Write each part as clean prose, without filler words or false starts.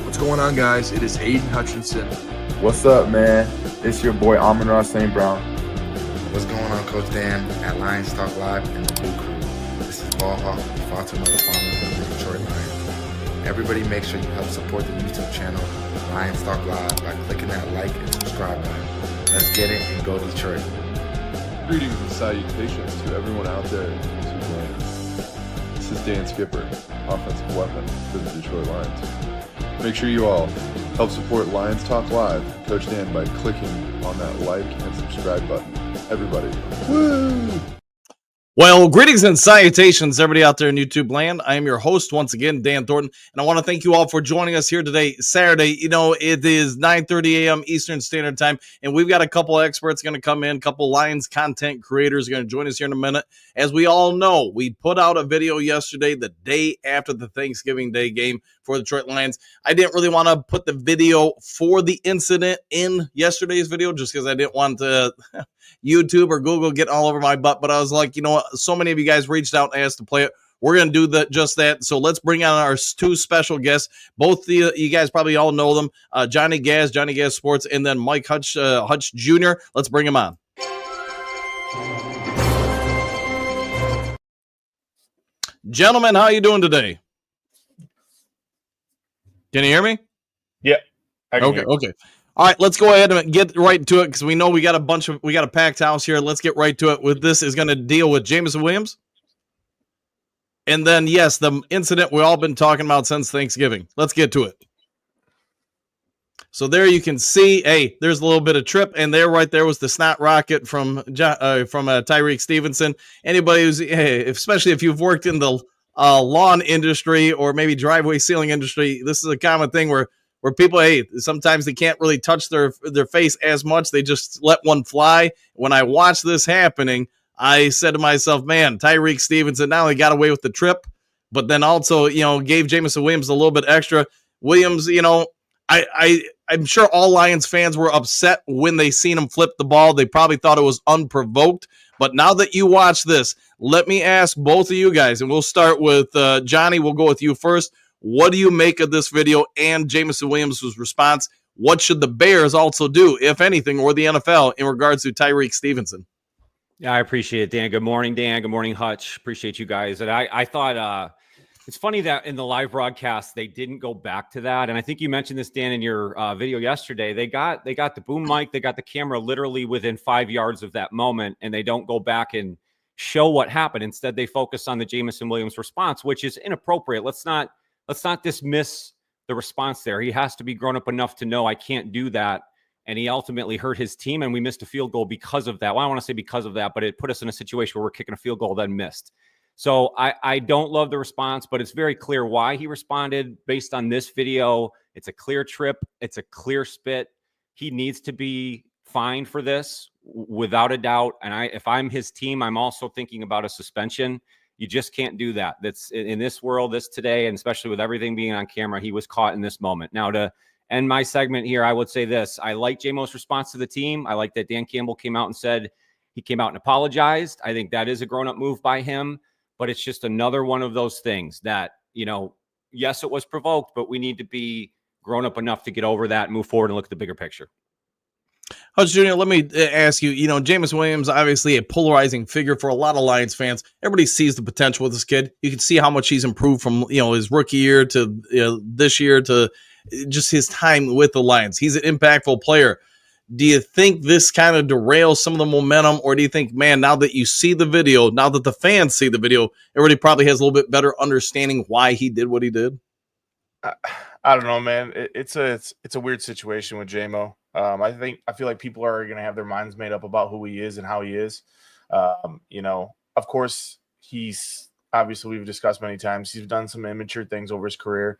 What's going on, guys? It is Aiden Hutchinson. What's up, man? It's your boy Amon-Ra St. Brown. What's going on, Coach Dan at Lions Talk Live and the Blue Crew? This is Ball Hawk, fought to another farmer of the Detroit Lions. Everybody make sure you help support the YouTube channel, Lions Talk Live, by clicking that like and subscribe button. Let's get it and go Detroit. Greetings and salutations to everyone out there in YouTube land. This is Dan Skipper, offensive weapon for the Detroit Lions. Make sure you all help support Lions Talk Live, Coach Dan, by clicking on that like and subscribe button. Everybody. Woo! Well, greetings and salutations, everybody out there in YouTube land. I am your host once again, Dan Thornton, and I want to thank you all for joining us here today, Saturday. You know, it is 9:30 a.m. Eastern Standard Time, and we've got a couple of experts going to come in, a couple of Lions content creators going to join us here in a minute. As we all know, we put out a video yesterday, the day after the Thanksgiving Day game for the Detroit Lions. I didn't really want to put the video for the incident in yesterday's video just because I didn't want to YouTube or Google getting all over my butt, but I was like, you know what, so many of you guys reached out and asked to play it. We're going to do just that. So let's bring on our two special guests. Both you guys probably all know them, Johnny Gaz Sports, and then Mike Hutch Jr. Let's bring him on. Gentlemen, how you doing today? Can you hear me? Yeah. Okay. All right, let's go ahead and get right to it because we know we got a packed house here. Let's get right to it. With this is going to deal with Jameson Williams. And then, yes, the incident we've all been talking about since Thanksgiving. Let's get to it. So there you can see, hey, there's a little bit of trip, and there right there was the snot rocket from Tyrique Stevenson. Anybody who's, hey, especially if you've worked in the lawn industry or maybe driveway sealing industry, this is a common thing where people, hey, sometimes they can't really touch their face as much. They just let one fly. When I watched this happening, I said to myself, man, Tyrique Stevenson not only got away with the trip, but then also, you know, gave Jameson Williams a little bit extra. Williams, you know, I'm sure all Lions fans were upset when they seen him flip the ball. They probably thought it was unprovoked. But now that you watch this, let me ask both of you guys, and we'll start with Johnny. We'll go with you first. What do you make of this video and Jameson Williams' response? What should the Bears also do, if anything, or the NFL in regards to Tyrique Stevenson? Yeah, I appreciate it, Dan. Good morning, Dan. Good morning, Hutch. Appreciate you guys. And I thought it's funny that in the live broadcast, they didn't go back to that. And I think you mentioned this, Dan, in your video yesterday. They got the boom mic. They got the camera literally within 5 yards of that moment, and they don't go back and show what happened. Instead, they focus on the Jameson Williams response, which is inappropriate. Let's not dismiss the response there. He has to be grown up enough to know I can't do that. And he ultimately hurt his team, and we missed a field goal because of that. Well, I don't want to say because of that, but it put us in a situation where we're kicking a field goal, then missed. So I don't love the response, but it's very clear why he responded based on this video. It's a clear trip. It's a clear spit. He needs to be fined for this without a doubt. And if I'm his team, I'm also thinking about a suspension. You just can't do that. That's in this world, this today, and especially with everything being on camera, he was caught in this moment. Now, to end my segment here, I would say this. I like JMO's response to the team. I like that Dan Campbell came out and said he came out and apologized. I think that is a grown-up move by him, but it's just another one of those things that, you know, yes, it was provoked, but we need to be grown up enough to get over that and move forward and look at the bigger picture. Hutch Jr., let me ask you, you know, Jameson Williams, obviously a polarizing figure for a lot of Lions fans. Everybody sees the potential with this kid. You can see how much he's improved from, you know, his rookie year to this year to just his time with the Lions. He's an impactful player. Do you think this kind of derails some of the momentum, or do you think, man, now that you see the video, now that the fans see the video, everybody probably has a little bit better understanding why he did what he did? I don't know, man. It's a weird situation with JMO. I feel like people are going to have their minds made up about who he is and how he is. You know, of course, he's obviously, we've discussed many times, he's done some immature things over his career.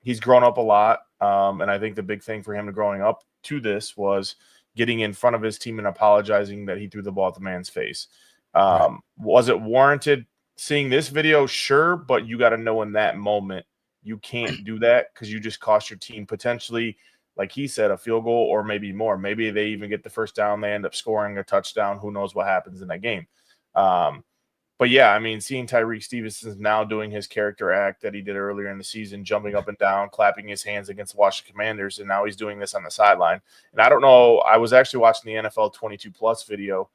He's grown up a lot. And I think the big thing for him growing up to this was getting in front of his team and apologizing that he threw the ball at the man's face. Right. Was it warranted seeing this video? Sure. But you got to know in that moment, You can't do that because you just cost your team potentially, like he said, a field goal or maybe more. Maybe they even get the first down. They end up scoring a touchdown. Who knows what happens in that game? But yeah, I mean, seeing Tyrique Stevenson's now doing his character act that he did earlier in the season, jumping up and down, clapping his hands against the Washington Commanders, and now he's doing this on the sideline. And I don't know, I was actually watching the NFL 22 Plus video.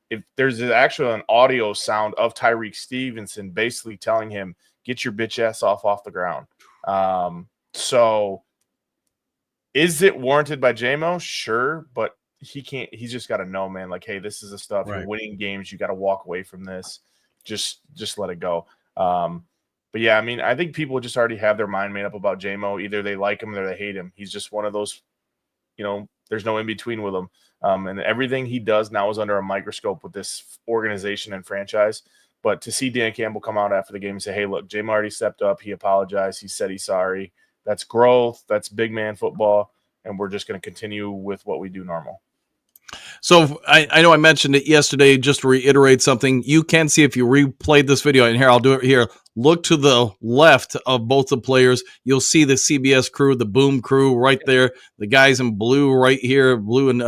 If there's actually an audio sound of Tyrique Stevenson basically telling him, get your bitch ass off the ground. So is it warranted by JMO? Sure, but he can't. He's just got to know, man. Like, hey, this is the stuff. Right. You're winning games. You got to walk away from this. Just let it go. But yeah, I mean, I think people just already have their mind made up about JMO. Either they like him or they hate him. He's just one of those. There's no in between with him. And everything he does now is under a microscope with this organization and franchise. But to see Dan Campbell come out after the game and say, hey, look, JMO already stepped up. He apologized. He said he's sorry. That's growth. That's big man football. And we're just going to continue with what we do normal. So I know I mentioned it yesterday. Just to reiterate something, you can see if you replayed this video, and here I'll do it here. Look to the left of both the players. You'll see the CBS crew, the boom crew right there. The guys in blue right here, blue and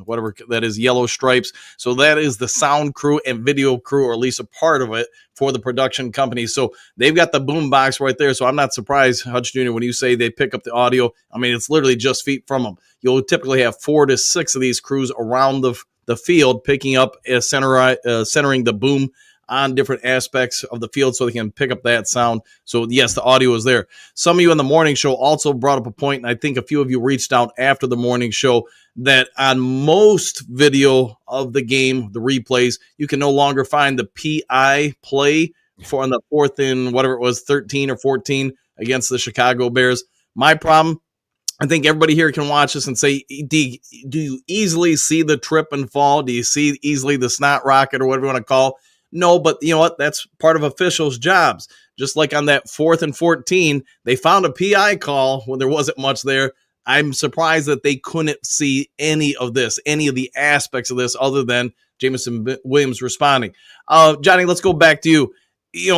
whatever that is, yellow stripes. So that is the sound crew and video crew, or at least a part of it for the production company. So they've got the boom box right there. So I'm not surprised, Hutch Jr., when you say they pick up the audio. I mean, it's literally just feet from them. You'll typically have 4 to 6 of these crews around the field picking up, centering the boom on different aspects of the field so they can pick up that sound. So, yes, the audio is there. Some of you in the morning show also brought up a point, and I think a few of you reached out after the morning show, that on most video of the game, the replays, you can no longer find the PI play for on the 4th and whatever it was, 13 or 14 against the Chicago Bears. My problem, I think everybody here can watch this and say, do you easily see the trip and fall? Do you see easily the snot rocket or whatever you want to call? No, but you know what? That's part of officials' jobs. Just like on that 4th and 14, they found a PI call when there wasn't much there. I'm surprised that they couldn't see any of this, any of the aspects of this other than Jameson Williams responding. Johnny, let's go back to you.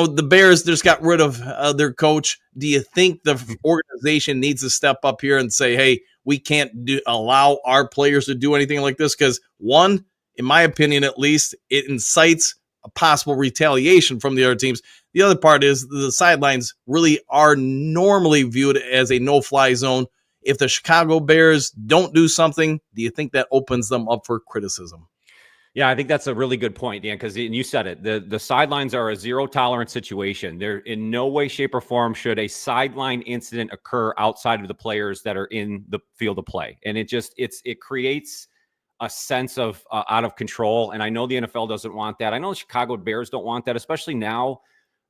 The Bears just got rid of their coach. Do you think the organization needs to step up here and say, hey, we can't allow our players to do anything like this? Because one, in my opinion at least, it incites a possible retaliation from the other teams. The other part is the sidelines really are normally viewed as a no-fly zone. If the Chicago Bears don't do something, do you think that opens them up for criticism? Yeah, I think that's a really good point, Dan, because you said it. The sidelines are a zero-tolerance situation. There, in no way, shape, or form should a sideline incident occur outside of the players that are in the field of play. And it creates a sense of out of control. And I know the NFL doesn't want that. I know the Chicago Bears don't want that, especially now.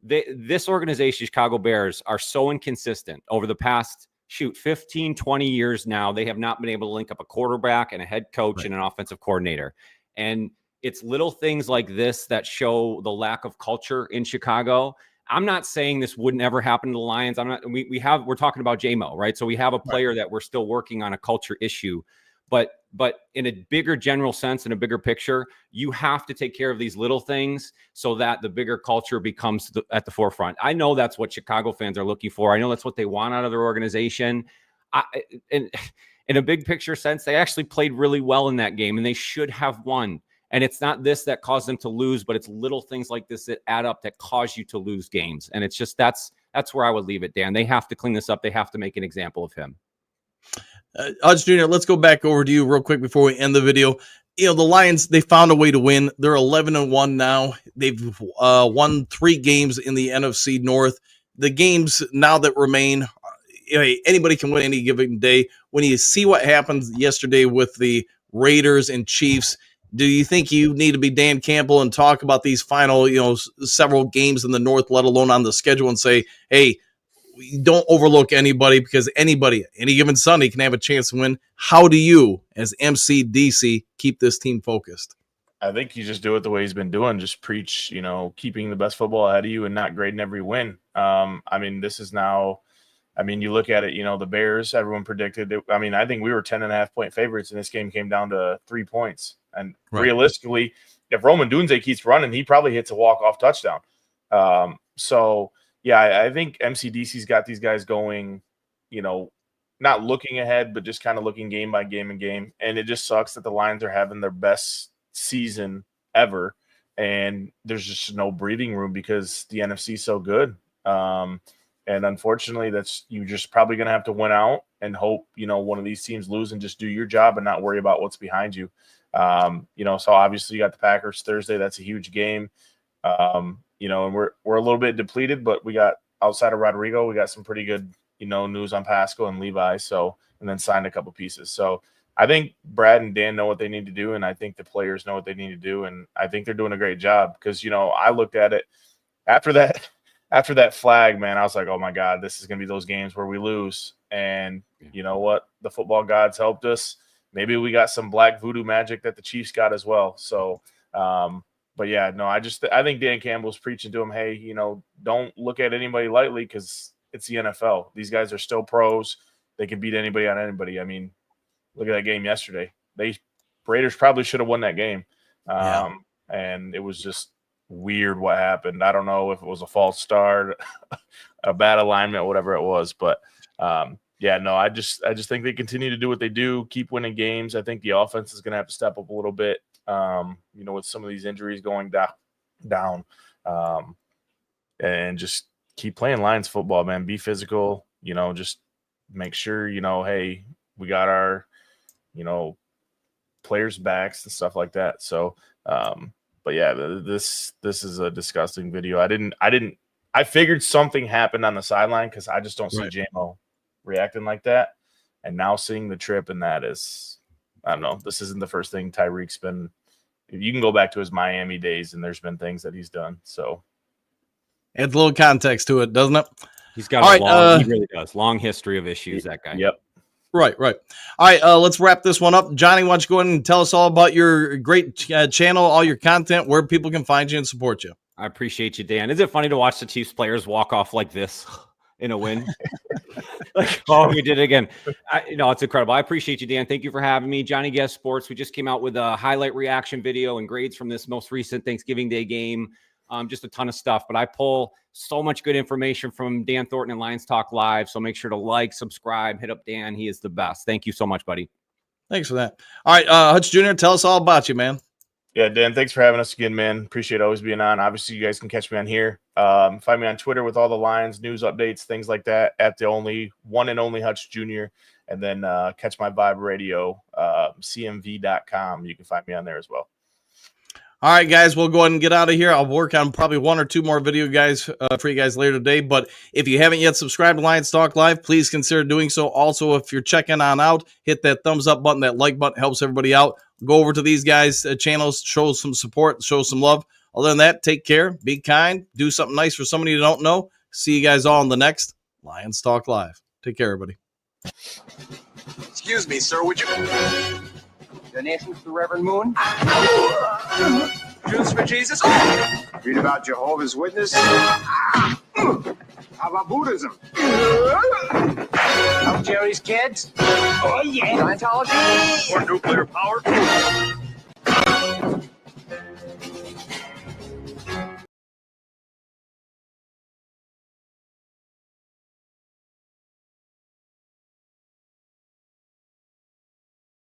This organization, Chicago Bears, are so inconsistent over the past, 15, 20 years now. They have not been able to link up a quarterback and a head coach and an offensive coordinator. And it's little things like this that show the lack of culture in Chicago. I'm not saying this wouldn't ever happen to the Lions. We're talking about JMO, right? So we have a player that we're still working on a culture issue. But in a bigger general sense, in a bigger picture, you have to take care of these little things so that the bigger culture becomes at the forefront. I know that's what Chicago fans are looking for. I know that's what they want out of their organization. In a big picture sense, they actually played really well in that game, and they should have won. And it's not this that caused them to lose, but it's little things like this that add up that cause you to lose games. And it's just that's where I would leave it, Dan. They have to clean this up. They have to make an example of him. Hutch Jr., let's go back over to you real quick before we end the video. The Lions, they found a way to win. They're 11-1 now. They've won 3 games in the NFC North. The games now that remain, anybody can win any given day. When you see what happened yesterday with the Raiders and Chiefs, do you think you need to be Dan Campbell and talk about these final, several games in the North, let alone on the schedule, and say, hey, don't overlook anybody, because anybody, any given Sunday, can have a chance to win? How do you, as MCDC, keep this team focused? I think you just do it the way he's been doing. Just preach, keeping the best football ahead of you and not grading every win. This is now, you look at it, the Bears, everyone predicted it. I think we were 10.5 point favorites, and this game came down to 3 points. And realistically, if Roman Dunze keeps running, he probably hits a walk-off touchdown. yeah, I think MCDC's got these guys going, not looking ahead, but just kind of looking game by game and game. And it just sucks that the Lions are having their best season ever, and there's just no breathing room because the NFC is so good. And unfortunately, you're just probably going to have to win out and hope, one of these teams lose and just do your job and not worry about what's behind you. So obviously you got the Packers Thursday. That's a huge game. And we're a little bit depleted, but we got outside of Rodrigo, we got some pretty good, news on Pascal and Levi. And then signed a couple pieces. So I think Brad and Dan know what they need to do. And I think the players know what they need to do. And I think they're doing a great job because, I looked at it after that flag, man, I was like, oh my God, this is going to be those games where we lose. And you know what? The football gods helped us. Maybe we got some black voodoo magic that the Chiefs got as well. So, but yeah, no, I think Dan Campbell's preaching to him, hey, don't look at anybody lightly because it's the NFL. These guys are still pros. They can beat anybody on anybody. I mean, look at that game yesterday. Raiders probably should have won that game. And it was just weird what happened. I don't know if it was a false start, a bad alignment, whatever it was. But I just think they continue to do what they do, keep winning games. I think the offense is going to have to step up a little bit, with some of these injuries going down, and just keep playing Lions football, man. Be physical, just make sure, hey, we got our, players' backs and stuff like that. So, but yeah, this is a disgusting video. I figured something happened on the sideline because I just don't see JMO reacting like that. And now seeing the trip and that is, I don't know, this isn't the first thing Tyrique's been. You can go back to his Miami days and there's been things that he's done. So adds a little context to it, doesn't it? He's got he really does. Long history of issues, that guy. Yep. Right. All right, let's wrap this one up. Johnny, why don't you go ahead and tell us all about your great channel, all your content, where people can find you and support you. I appreciate you, Dan. Is it funny to watch the Chiefs players walk off like this in a win? We did it again. It's incredible. I appreciate you, Dan. Thank you for having me. Johnny Guest Sports. We just came out with a highlight reaction video and grades from this most recent Thanksgiving Day game. Just a ton of stuff, but I pull so much good information from Dan Thornton and Lions Talk Live. So make sure to like, subscribe, hit up Dan. He is the best. Thank you so much, buddy. Thanks for that. All right. Hutch Jr., tell us all about you, man. Yeah, Dan, thanks for having us again, man. Appreciate always being on. Obviously, you guys can catch me on here. Find me on Twitter with all the Lions news updates, things like that, at the one and only Hutch Jr. And then catch my Vibe Radio, cmv.com. You can find me on there as well. All right, guys, we'll go ahead and get out of here. I'll work on probably one or two more video guys for you guys later today. But if you haven't yet subscribed to Lions Talk Live, please consider doing so. Also, if you're checking on out, hit that thumbs up button. That like button helps everybody out. Go over to these guys' channels, show some support, show some love. Other than that, take care, be kind, do something nice for somebody you don't know. See you guys all in the next Lions Talk Live. Take care, everybody. Excuse me, sir, would you... Donations to Reverend Moon? Jews for Jesus? Read about Jehovah's Witness? How about Buddhism? How Jerry's kids? Oh, yeah. Scientology? Or nuclear power?